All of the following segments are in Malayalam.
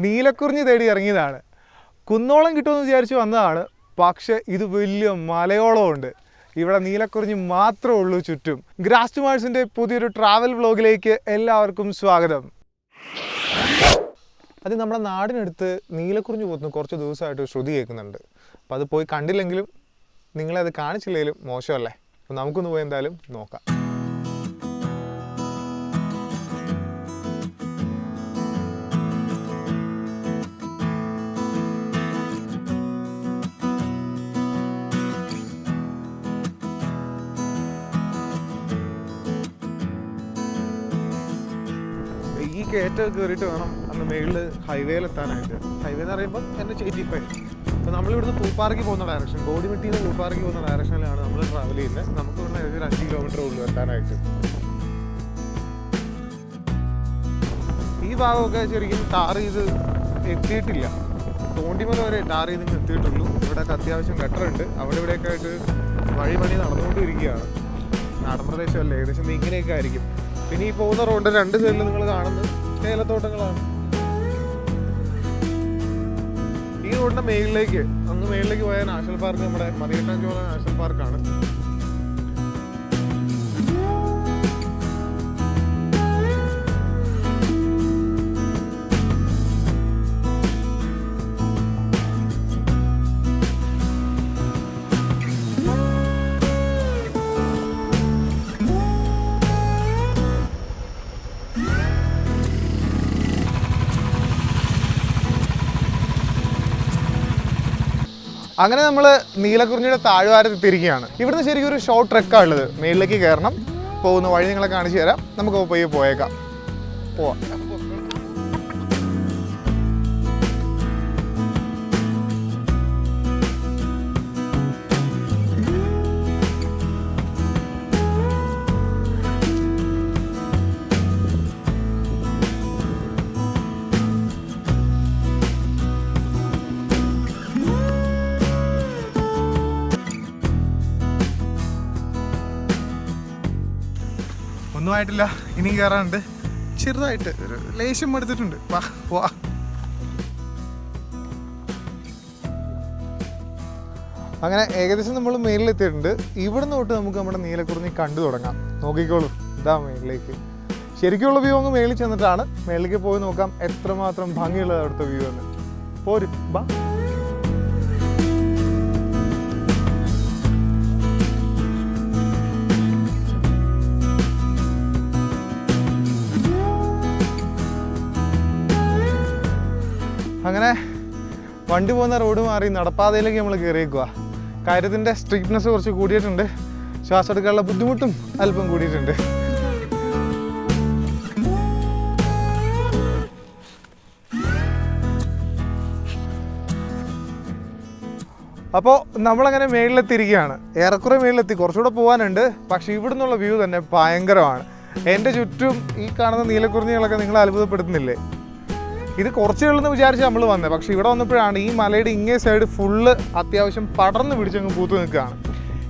നീലക്കുറിഞ്ഞി തേടി ഇറങ്ങിയതാണ്. കുന്നോളം കിട്ടുമെന്ന് വിചാരിച്ച് വന്നതാണ്. പക്ഷേ ഇത് വലിയ മലയോളം ഉണ്ട്. ഇവിടെ നീലക്കുറിഞ്ഞി മാത്രമേ ഉള്ളൂ ചുറ്റും. ഗ്രാസ് ടു മാർസിൻ്റെ പുതിയൊരു ട്രാവൽ വ്ലോഗിലേക്ക് എല്ലാവർക്കും സ്വാഗതം. അത് നമ്മുടെ നാടിനടുത്ത് നീലക്കുറിഞ്ഞി പോകുന്ന കുറച്ച് ദിവസമായിട്ട് ശ്രുതി കേൾക്കുന്നുണ്ട്. അപ്പോൾ അത് പോയി കണ്ടില്ലെങ്കിലും നിങ്ങളത് കാണിച്ചില്ലെങ്കിലും മോശമല്ലേ. അപ്പോൾ നമുക്കൊന്ന് പോയി എന്തായാലും നോക്കാം. ഈ കയറ്റം കയറിയിട്ട് വേണം അന്ന് മേളിൽ ഹൈവേയിലെത്താനായിട്ട്. ഹൈവേ എന്ന് പറയുമ്പോൾ NH85. അപ്പോൾ നമ്മളിവിടുന്ന് പൂപ്പാറയ്ക്ക് പോകുന്ന ഡയറക്ഷൻ, ബോഡിമെട്ടിയിൽ നിന്ന് പൂപ്പാറയ്ക്ക് പോകുന്ന ഡയറക്ഷനിലാണ് നമ്മൾ ട്രാവൽ ചെയ്യുന്നത്. നമുക്ക് ഇവിടുന്ന് ഒരു 5 കിലോമീറ്റർ ഉള്ളൂ എത്താനായിട്ട്. ഈ ഭാഗമൊക്കെ ശരിക്കും ടാർ ചെയ്ത് എത്തിയിട്ടില്ല. തോണ്ടിമല വരെ ടാർ ചെയ്ത് എത്തിയിട്ടുള്ളൂ. ഇവിടെയൊക്കെ അത്യാവശ്യം ഗട്ടറുണ്ട്. അവിടെ ഇവിടെയൊക്കെ ആയിട്ട് വഴിപണി നടന്നുകൊണ്ടിരിക്കുകയാണ്. നാടൻ പ്രദേശമല്ലേ, ഏകദേശം ഇങ്ങനെയൊക്കെ ആയിരിക്കും. പിന്നെ ഈ പോകുന്ന റോഡ് 2 സൈഡിൽ നിങ്ങൾ കാണുന്നത് ഏലത്തോട്ടങ്ങളാണ്. ഈ റോഡിന്റെ മേളിലേക്ക് പോയ നാഷണൽ പാർക്ക് നമ്മുടെ മതികെട്ടാൻ ചോല നാഷണൽ പാർക്കാണ്. അങ്ങനെ നമ്മൾ നീലക്കുറിഞ്ഞിയുടെ താഴ്വാരത്തെത്തിയിരിക്കുകയാണ്. ഇവിടുന്ന് ശരിക്കും ഒരു ഷോർട്ട് ട്രെക്കാണ് ഉള്ളത്. മേളിലേക്ക് കയറണം. പോകുന്ന വഴി നിങ്ങളെ കാണിച്ചു തരാം. നമുക്ക് പോയേക്കാം. പോവാം. ഒന്നും ആയിട്ടില്ല, ഇനിയും കയറാനുണ്ട്. ചെറുതായിട്ട് ഒരു ലേശം എടുത്തിട്ടുണ്ട്. വാ. അങ്ങനെ ഏകദേശം നമ്മൾ മേളിലെത്തിയിട്ടുണ്ട്. ഇവിടുന്ന് തൊട്ട് നമുക്ക് നമ്മുടെ നീലക്കുറിഞ്ഞി കണ്ടു തുടങ്ങാം. നോക്കിക്കോളൂ, ഇതാ മേളിലേക്ക്. ശരിക്കുള്ള വ്യൂ അങ്ങ് മേളിൽ ചെന്നിട്ടാണ്. മേളിലേക്ക് പോയി നോക്കാം എത്രമാത്രം ഭംഗിയുള്ളത് അവിടുത്തെ വ്യൂ എന്ന്. പോരും ബാ. അങ്ങനെ വണ്ടി പോകുന്ന റോഡ് മാറി നടപ്പാതയിലേക്ക് നമ്മൾ കയറിയേക്കുക. കാര്യത്തിൻ്റെ സ്ട്രിക്ട്നെസ് കുറച്ച് കൂടിയിട്ടുണ്ട്. ശ്വാസം എടുക്കാനുള്ള ബുദ്ധിമുട്ടും അല്പം കൂടിയിട്ടുണ്ട്. അപ്പോൾ നമ്മളങ്ങനെ മേളിലെത്തിയിരിക്കുകയാണ്. ഏറെക്കുറെ മേളിലെത്തി. കുറച്ചുകൂടെ പോകാനുണ്ട്. പക്ഷേ ഇവിടെ നിന്നുള്ള വ്യൂ തന്നെ ഭയങ്കരമാണ്. എൻ്റെ ചുറ്റും ഈ കാണുന്ന നീലക്കുറിഞ്ഞികളൊക്കെ നിങ്ങളെ അത്ഭുതപ്പെടുത്തുന്നില്ലേ? ഇത് കുറച്ചേ ഉള്ളൂ എന്ന് വിചാരിച്ച് നമ്മൾ വന്നത്. പക്ഷേ ഇവിടെ വന്നപ്പോഴാണ് ഈ മലയുടെ ഇങ്ങേ സൈഡ് ഫുള്ള് അത്യാവശ്യം പടർന്ന് പിടിച്ചങ്ങ് പൂത്ത് നിൽക്കുകയാണ്.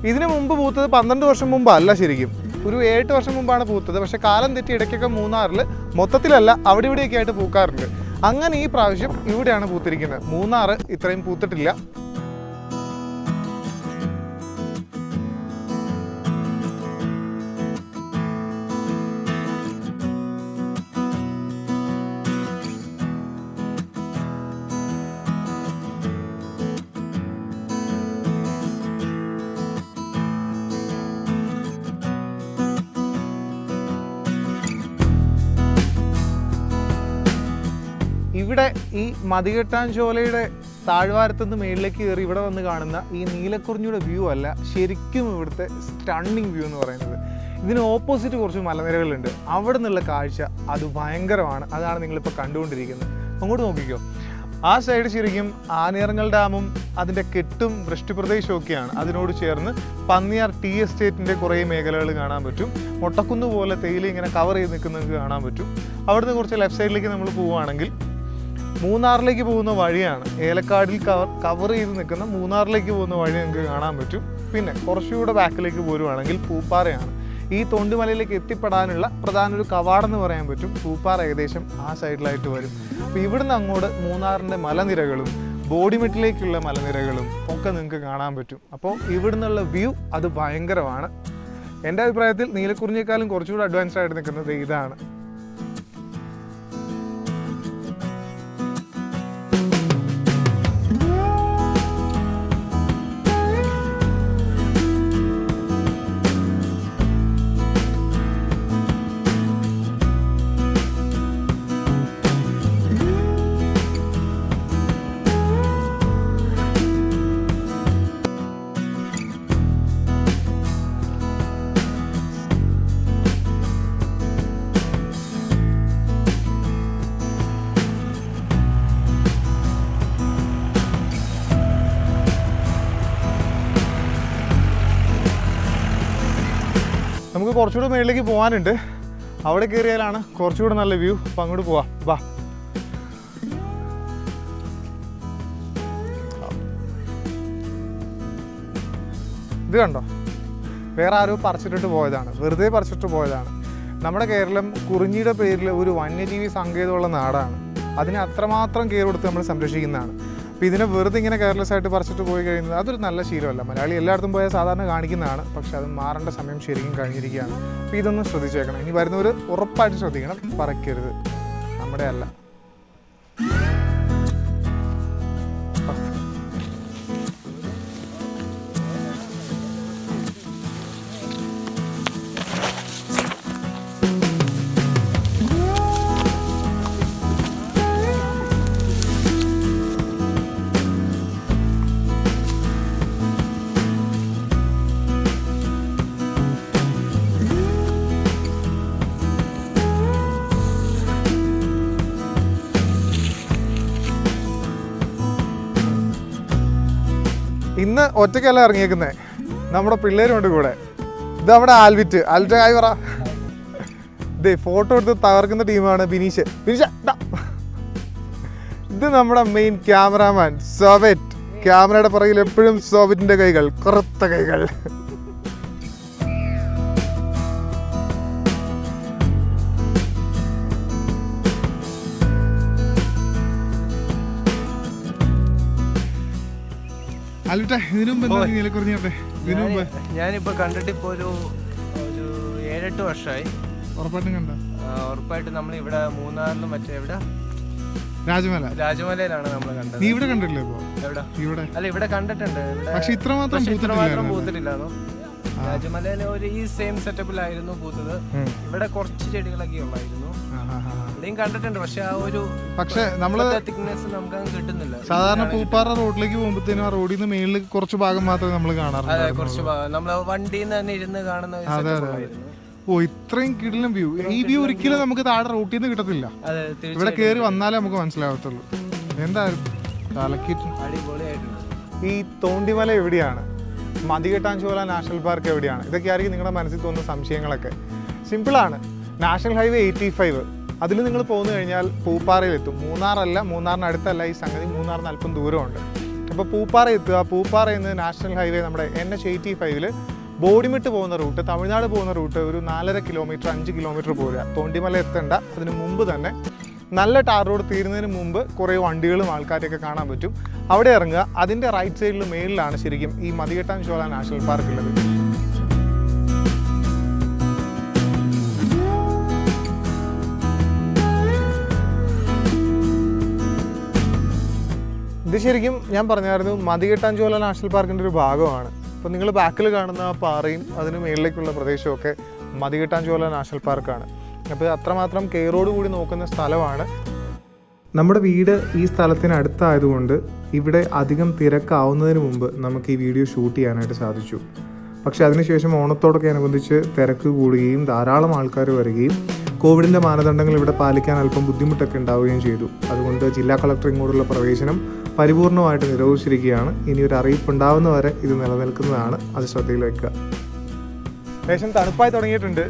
ഇതിന് മുമ്പ് പൂത്തത് 12 വർഷം മുമ്പല്ല, ശരിക്കും ഒരു 8 വർഷം മുമ്പാണ് പൂത്തത്. പക്ഷേ കാലം തെറ്റി ഇടയ്ക്കൊക്കെ മൂന്നാറിൽ മൊത്തത്തിലല്ല അവിടെ ഇവിടെയൊക്കെ ആയിട്ട് പൂക്കാറുണ്ട്. അങ്ങനെ ഈ പ്രാവശ്യം ഇവിടെയാണ് പൂത്തിരിക്കുന്നത്. മൂന്നാർ ഇത്രയും പൂത്തിട്ടില്ല. ഇവിടെ ഈ മതികെട്ടാൻ ചോലയുടെ താഴ്വാരത്തുനിന്ന് മേളിലേക്ക് കയറി ഇവിടെ വന്ന് കാണുന്ന ഈ നീലക്കുറിഞ്ഞിയുടെ വ്യൂ അല്ല ശരിക്കും ഇവിടുത്തെ സ്റ്റണ്ണിങ് വ്യൂ എന്ന് പറയുന്നത്. ഇതിന് ഓപ്പോസിറ്റ് കുറച്ച് മലനിരകളുണ്ട്. അവിടെ നിന്നുള്ള കാഴ്ച അത് ഭയങ്കരമാണ്. അതാണ് നിങ്ങളിപ്പോൾ കണ്ടുകൊണ്ടിരിക്കുന്നത്. അങ്ങോട്ട് നോക്കിക്കോ. ആ സൈഡ് ശരിക്കും ആനയിറങ്ങൽ ഡാമും അതിൻ്റെ കെട്ടും വൃഷ്ടിപ്രദേശവും ഒക്കെയാണ്. അതിനോട് ചേർന്ന് പന്നിയാർ ടീ എസ്റ്റേറ്റിൻ്റെ കുറേ മേഖലകൾ കാണാൻ പറ്റും. മൊട്ടക്കുന്ന് പോലെ തേയില ഇങ്ങനെ കവർ ചെയ്ത് നിൽക്കുന്നത് കാണാൻ പറ്റും. അവിടുന്ന് കുറച്ച് ലെഫ്റ്റ് സൈഡിലേക്ക് നമ്മൾ പോവുകയാണെങ്കിൽ മൂന്നാറിലേക്ക് പോകുന്ന വഴിയാണ്. ഏലക്കാടിൽ കവർ ചെയ്ത് നിൽക്കുന്ന മൂന്നാറിലേക്ക് പോകുന്ന വഴി നിങ്ങൾക്ക് കാണാൻ പറ്റും. പിന്നെ കുറച്ചുകൂടെ ബാക്കിലേക്ക് പോരുവാണെങ്കിൽ പൂപ്പാറയാണ്. ഈ തോണ്ടിമലയിലേക്ക് എത്തിപ്പെടാനുള്ള പ്രധാന ഒരു കവാടം എന്ന് പറയാൻ പറ്റും. പൂപ്പാറ ഏകദേശം ആ സൈഡിലായിട്ട് വരും. അപ്പോൾ ഇവിടുന്ന് അങ്ങോട്ട് മൂന്നാറിൻ്റെ മലനിരകളും ബോഡിമെട്ടിലേക്കുള്ള മലനിരകളും ഒക്കെ നിങ്ങൾക്ക് കാണാൻ പറ്റും. അപ്പോൾ ഇവിടുന്നുള്ള വ്യൂ അത് ഭയങ്കരമാണ്. എൻ്റെ അഭിപ്രായത്തിൽ നീലക്കുറിഞ്ഞിയേക്കാളും കുറച്ചുകൂടി അഡ്വാൻസ്ഡ് ആയിട്ട് നിൽക്കുന്നത് ഇതാണ്. നമുക്ക് കുറച്ചുകൂടെ മേളിലേക്ക് പോകാനുണ്ട്. അവിടെ കയറിയാലാണ് കുറച്ചുകൂടെ നല്ല വ്യൂ. അപ്പം അങ്ങോട്ട് പോവാം. വാ. ഇത് കണ്ടോ, വേറെ ആരോ പറിച്ചിട്ടിട്ട് പോയതാണ്, വെറുതെ പറിച്ചിട്ട് പോയതാണ്. നമ്മുടെ കേരളം കുറിഞ്ഞിയുടെ പേരിൽ ഒരു വന്യജീവി സങ്കേതമുള്ള നാടാണ്. അതിനെ അത്രമാത്രം കെയർ കൊടുത്ത് നമ്മൾ സംരക്ഷിക്കുന്നതാണ്. അപ്പോൾ ഇതിനെ വെറുതെ ഇങ്ങനെ കെയർലെസ് ആയിട്ട് പറിച്ചിട്ട് പോയി കഴിയുന്നത് അതൊരു നല്ല ശീലമല്ല. മലയാളി എല്ലായിടത്തും പോയാൽ സാധാരണ കാണിക്കുന്നതാണ്, പക്ഷെ അത് മാറേണ്ട സമയം ശരിക്കും കഴിഞ്ഞിരിക്കുകയാണ്. അപ്പോൾ ഇതൊന്നും ശ്രദ്ധിച്ചേക്കണം. ഇനി വരുന്നവർ ഉറപ്പായിട്ട് ശ്രദ്ധിക്കണം, പറിക്കരുത്, നമ്മുടെ അല്ല. ഇന്ന് ഒറ്റയ്ക്കല്ല ഇറങ്ങിയേക്കുന്നത്, നമ്മുടെ പിള്ളേരുണ്ട് കൂടെ. ഇത് നമ്മുടെ ആൽവിറ്റ് ആയി പറ. ഇതേ ഫോട്ടോ എടുത്ത് തകർക്കുന്ന ടീമാണ് ബിനീഷ്. ഇത് നമ്മുടെ മെയിൻ ക്യാമറാമാൻ സോവിറ്റ്. ക്യാമറയുടെ പുറകിൽ എപ്പോഴും സോവിറ്റിന്റെ കൈകൾ, കറുത്ത കൈകൾ. ഞാനിപ്പോ കണ്ടിട്ട് ഇപ്പൊ ഒരു 7-8 വർഷമായി. ഉറപ്പായിട്ട് നമ്മൾ ഇവിടെ മൂന്നാറിലും മറ്റേ എവിടെ രാജമലയിലാണ് നമ്മൾ കണ്ടത്. നീ ഇവിടെ കണ്ടിട്ടില്ലേ? അല്ല, ഇവിടെ കണ്ടിട്ടുണ്ട്, പക്ഷെ ഇത്രമാത്രം പൂത്തിട്ടില്ലായിരുന്നു. രാജമലയിലെ ഒരു ഈ സെയിം സെറ്റപ്പിലായിരുന്നു പൂത്തത്. ഇവിടെ കുറച്ച് ചെടികളൊക്കെ ഉള്ളായിരുന്നു, ഇവിടെയും കണ്ടിട്ടുണ്ട്. പക്ഷെ ആ ഒരു തിക്നെസ് നമുക്ക് കിട്ടുന്നില്ല. സാധാരണ പൂപ്പാറ റോഡിലേക്ക് പോകുമ്പോഴത്തേനും ആ റോഡിൽ നിന്ന് മേളിൽ കുറച്ച് ഭാഗം മാത്രമേ നമ്മൾ കാണാറുള്ളൂ. അതെ, കുറച്ച് ഭാഗം നമ്മൾ വണ്ടിയിൽ നിന്ന് തന്നെ ഇരുന്ന് കാണുന്ന. ഓ, ഇത്രയും കിടിലൻ വ്യൂ. ഈ വ്യൂ ഒരിക്കലും നമുക്ക് താഴെ റോട്ടിൽ നിന്ന് കിട്ടത്തില്ല. ഇവിടെ കയറി വന്നാലേ നമുക്ക് മനസ്സിലാവത്തുള്ളൂ. എന്തായാലും അടിപൊളിയായിട്ടുണ്ട്. ഈ തോണ്ടിമല എവിടെയാണ്, മതികെട്ടാൻ ചോല നാഷണൽ പാർക്ക് എവിടെയാണ്, ഇതൊക്കെ ആയിരിക്കും നിങ്ങളുടെ മനസ്സിൽ തോന്നുന്ന സംശയങ്ങളൊക്കെ. സിമ്പിളാണ്. നാഷണൽ ഹൈവേ 85 അതിൽ നിങ്ങൾ പോന്നു കഴിഞ്ഞാൽ പൂപ്പാറയിലെത്തും. മൂന്നാറല്ല, മൂന്നാറിനടുത്തല്ല ഈ സംഗതി, മൂന്നാറിന് അല്പം ദൂരമുണ്ട്. അപ്പോൾ പൂപ്പാറ എത്തുക. പൂപ്പാറയിൽ നിന്ന് നാഷണൽ ഹൈവേ നമ്മുടെ NH85 ബോഡിമെട്ട് പോകുന്ന റൂട്ട്, തമിഴ്നാട് പോകുന്ന റൂട്ട് ഒരു 4.5 കിലോമീറ്റർ 5 കിലോമീറ്റർ പോരുക. തോണ്ടിമല എത്തേണ്ട അതിന് മുമ്പ് തന്നെ നല്ല ടാർ റോഡ് തീരുന്നതിന് മുമ്പ് കുറേ വണ്ടികളും ആൾക്കാരെയൊക്കെ കാണാൻ പറ്റും. അവിടെ ഇറങ്ങുക. അതിൻ്റെ റൈറ്റ് സൈഡിൽ മേളിലാണ് ശരിക്കും ഈ മതികെട്ടാൻ ചോല നാഷണൽ പാർക്ക് ഉള്ളത്. ഇത് ശരിക്കും ഞാൻ പറഞ്ഞായിരുന്നു മതികെട്ടാൻ ചോല നാഷണൽ പാർക്കിൻ്റെ ഒരു ഭാഗമാണ്. അപ്പോൾ നിങ്ങൾ ബാക്കിൽ കാണുന്ന ആ പാറയും അതിന് മേളിലേക്കുള്ള പ്രദേശമൊക്കെ മതികെട്ടാൻ ചോല നാഷണൽ പാർക്കാണ്. അപ്പോൾ അത്രമാത്രം കെയറോടുകൂടി നോക്കുന്ന സ്ഥലമാണ്. നമ്മുടെ വീട് ഈ സ്ഥലത്തിനടുത്തായതുകൊണ്ട് ഇവിടെ അധികം തിരക്കാവുന്നതിന് മുമ്പ് നമുക്ക് ഈ വീഡിയോ ഷൂട്ട് ചെയ്യാനായിട്ട് സാധിച്ചു. പക്ഷേ അതിനുശേഷം ഓണത്തോടൊക്കെ അനുബന്ധിച്ച് തിരക്ക് കൂടുകയും ധാരാളം ആൾക്കാർ വരികയും കോവിഡിൻ്റെ മാനദണ്ഡങ്ങൾ ഇവിടെ പാലിക്കാൻ അല്പം ബുദ്ധിമുട്ടൊക്കെ ഉണ്ടാവുകയും ചെയ്തു. അതുകൊണ്ട് ജില്ലാ കളക്ടർ ഇങ്ങോട്ടുള്ള പ്രവേശനം പരിപൂർണമായിട്ട് നിരോധിച്ചിരിക്കുകയാണ്. ഇനി ഒരു അറിയിപ്പ് ഉണ്ടാവുന്നവരെ ഇത് നിലനിൽക്കുന്നതാണ്, അത് ശ്രദ്ധയിൽ വയ്ക്കുക. ലേശം തണുപ്പായി തുടങ്ങിയിട്ടുണ്ട്.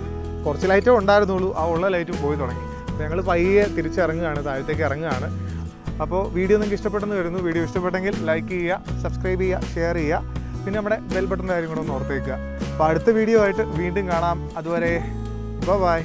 കുറച്ച് ലൈറ്റേ ഉണ്ടായിരുന്നുള്ളൂ, ആ ഉള്ള ലൈറ്റും പോയി തുടങ്ങി. ഞങ്ങൾ പയ്യെ തിരിച്ചിറങ്ങുകയാണ്, താഴത്തേക്ക് ഇറങ്ങുകയാണ്. അപ്പോൾ വീഡിയോ നിങ്ങൾക്ക് ഇഷ്ടപ്പെട്ടെന്ന് വരുന്നു. വീഡിയോ ഇഷ്ടപ്പെട്ടെങ്കിൽ ലൈക്ക് ചെയ്യുക, സബ്സ്ക്രൈബ് ചെയ്യുക, ഷെയർ ചെയ്യുക. പിന്നെ നമ്മുടെ ബെൽ ബട്ടൻ്റെ കാര്യം കൂടെ ഒന്ന് ഓർത്തേക്കുക. അപ്പോൾ അടുത്ത വീഡിയോ ആയിട്ട് വീണ്ടും കാണാം. അതുവരെ ബൈ.